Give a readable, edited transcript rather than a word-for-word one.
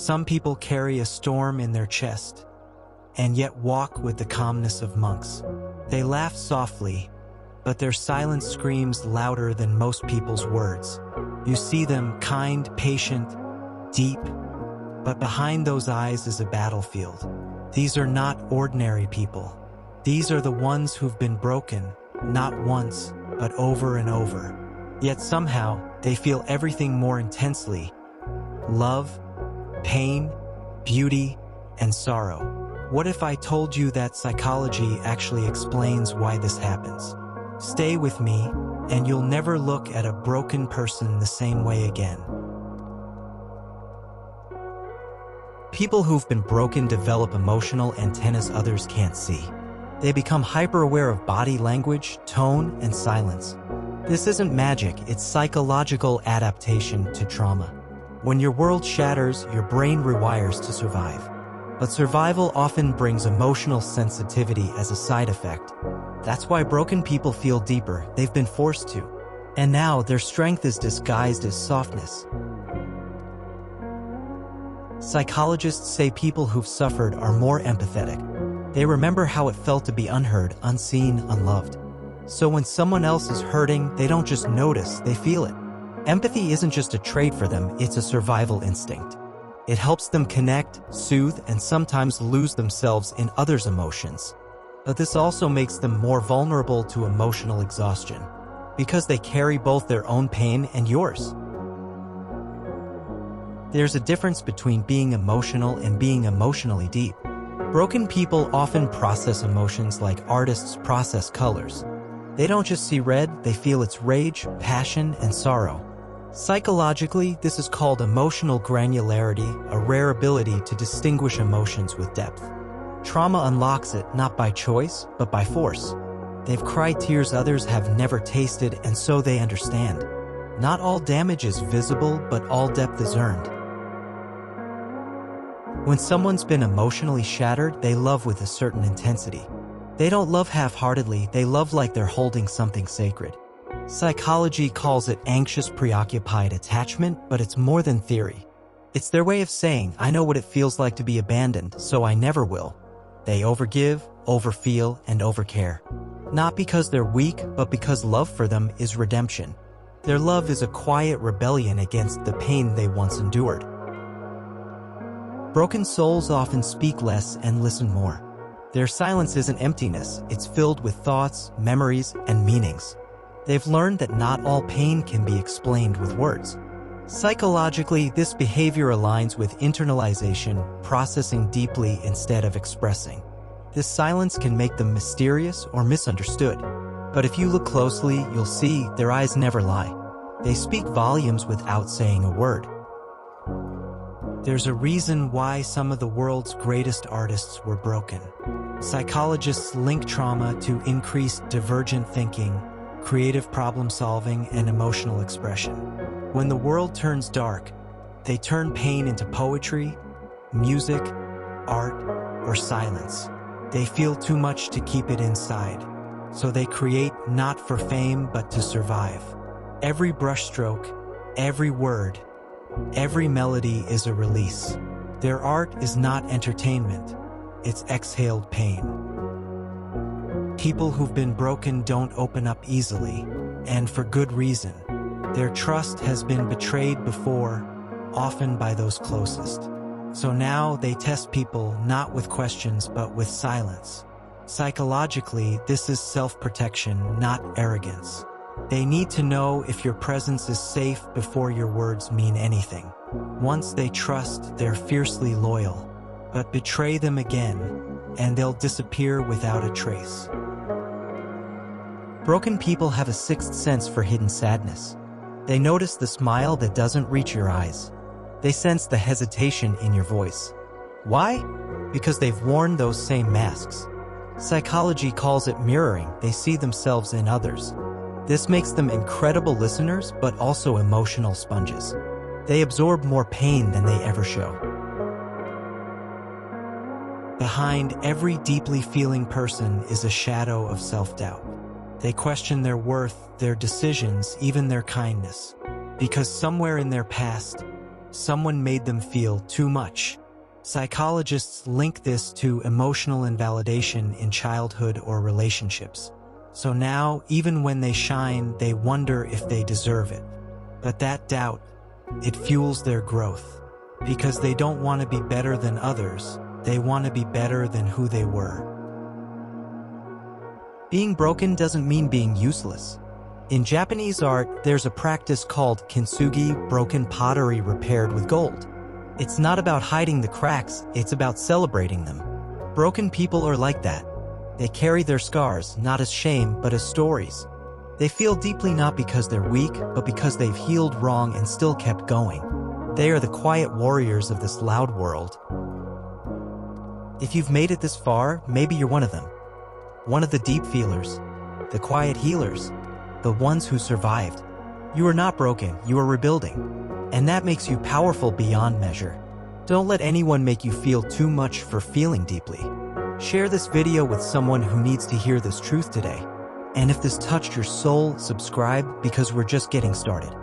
Some people carry a storm in their chest, and yet walk with the calmness of monks. They laugh softly, but their silence screams louder than most people's words. You see them kind, patient, deep, but behind those eyes is a battlefield. These are not ordinary people. These are the ones who've been broken, not once, but over and over. Yet somehow, they feel everything more intensely. Love, pain, beauty, and sorrow. What if I told you that psychology actually explains why this happens? Stay with me, and you'll never look at a broken person the same way again. People who've been broken develop emotional antennas others can't see. They become hyper-aware of body language, tone, and silence. This isn't magic, it's psychological adaptation to trauma. When your world shatters, your brain rewires to survive. But survival often brings emotional sensitivity as a side effect. That's why broken people feel deeper, they've been forced to. And now their strength is disguised as softness. Psychologists say people who've suffered are more empathetic. They remember how it felt to be unheard, unseen, unloved. So when someone else is hurting, they don't just notice, they feel it. Empathy isn't just a trait for them, it's a survival instinct. It helps them connect, soothe, and sometimes lose themselves in others' emotions. But this also makes them more vulnerable to emotional exhaustion, because they carry both their own pain and yours. There's a difference between being emotional and being emotionally deep. Broken people often process emotions like artists process colors. They don't just see red, they feel its rage, passion, and sorrow. Psychologically, this is called emotional granularity, a rare ability to distinguish emotions with depth. Trauma unlocks it not by choice, but by force. They've cried tears others have never tasted, and so they understand. Not all damage is visible, but all depth is earned. When someone's been emotionally shattered, they love with a certain intensity. They don't love half-heartedly, they love like they're holding something sacred. Psychology calls it anxious, preoccupied attachment, but it's more than theory. It's their way of saying, I know what it feels like to be abandoned, so I never will. They overgive, overfeel, and overcare. Not because they're weak, but because love for them is redemption. Their love is a quiet rebellion against the pain they once endured. Broken souls often speak less and listen more. Their silence isn't emptiness, it's filled with thoughts, memories, and meanings. They've learned that not all pain can be explained with words. Psychologically, this behavior aligns with internalization, processing deeply instead of expressing. This silence can make them mysterious or misunderstood. But if you look closely, you'll see their eyes never lie. They speak volumes without saying a word. There's a reason why some of the world's greatest artists were broken. Psychologists link trauma to increased divergent thinking, creative problem-solving, and emotional expression. When the world turns dark, they turn pain into poetry, music, art, or silence. They feel too much to keep it inside, so they create not for fame but to survive. Every brushstroke, every word, every melody is a release. Their art is not entertainment, it's exhaled pain. People who've been broken don't open up easily, and for good reason. Their trust has been betrayed before, often by those closest. So now they test people not with questions but with silence. Psychologically, this is self-protection, not arrogance. They need to know if your presence is safe before your words mean anything. Once they trust, they're fiercely loyal. But betray them again, and they'll disappear without a trace. Broken people have a sixth sense for hidden sadness. They notice the smile that doesn't reach your eyes. They sense the hesitation in your voice. Why? Because they've worn those same masks. Psychology calls it mirroring. They see themselves in others. This makes them incredible listeners, but also emotional sponges. They absorb more pain than they ever show. Behind every deeply feeling person is a shadow of self-doubt. They question their worth, their decisions, even their kindness. Because somewhere in their past, Someone made them feel too much. Psychologists link this to emotional invalidation in childhood or relationships. So now, even when they shine, they wonder if they deserve it. But that doubt, it fuels their growth. Because they don't want to be better than others, they want to be better than who they were. Being broken doesn't mean being useless. In Japanese art, there's a practice called kintsugi, broken pottery repaired with gold. It's not about hiding the cracks, it's about celebrating them. Broken people are like that. They carry their scars, not as shame, but as stories. They feel deeply not because they're weak, but because they've healed wrong and still kept going. They are the quiet warriors of this loud world. If you've made it this far, maybe you're one of them. One of the deep feelers, the quiet healers, the ones who survived. You are not broken, you are rebuilding. And that makes you powerful beyond measure. Don't let anyone make you feel too much for feeling deeply. Share this video with someone who needs to hear this truth today. And if this touched your soul, subscribe because we're just getting started.